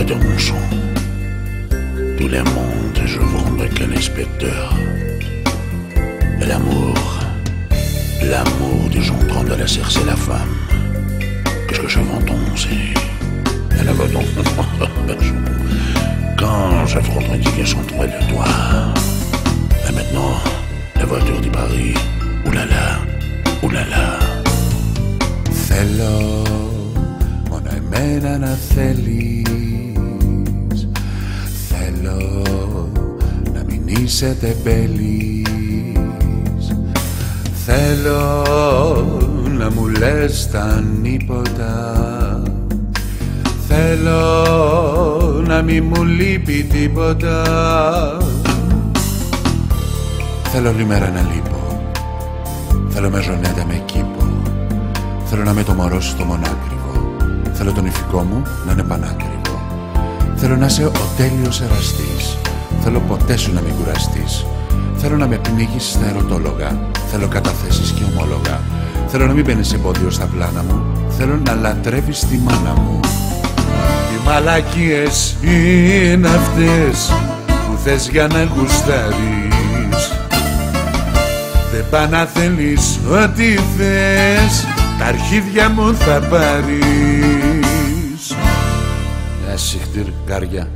de mon sang. Tous les mondes je vendrai qu'un inspecteur. Et l'amour des gens prendre la cerce et la femme. Qu'est-ce que je m'entends, c'est la voton. Quand j'affronte un qui sont trois de toi. Et maintenant, la voiture du Paris. Oulala, oulala. Θέλω μόνο εμένα να θέλεις. Θέλω να μην είσαι τεμπέλης. Θέλω να μου λες τα νύποτα. Θέλω να μη μου λείπει τίποτα. Θέλω όλη μέρα να λείπω. Θέλω με ζωνέτα με κήπο. Θέλω να με το μωρό στο μονάκριβο. Θέλω τον ηφικό μου να είναι πανάκριβο. Θέλω να είσαι ο τέλειος εραστής. Θέλω ποτέ σου να μην κουραστείς. Θέλω να με πνίγεις στα ερωτόλογα. Θέλω καταθέσεις και ομόλογα. Θέλω να μην μπαίνεις εμπόδιο στα πλάνα μου. Θέλω να λατρεύεις τη μάνα μου. Οι μαλακίες είναι αυτές που θες για να γουστάρεις. Δεν πά να θέλεις ό,τι θες. Τα αρχίδια μου θα πάρεις. Συχτήρ, κάρια.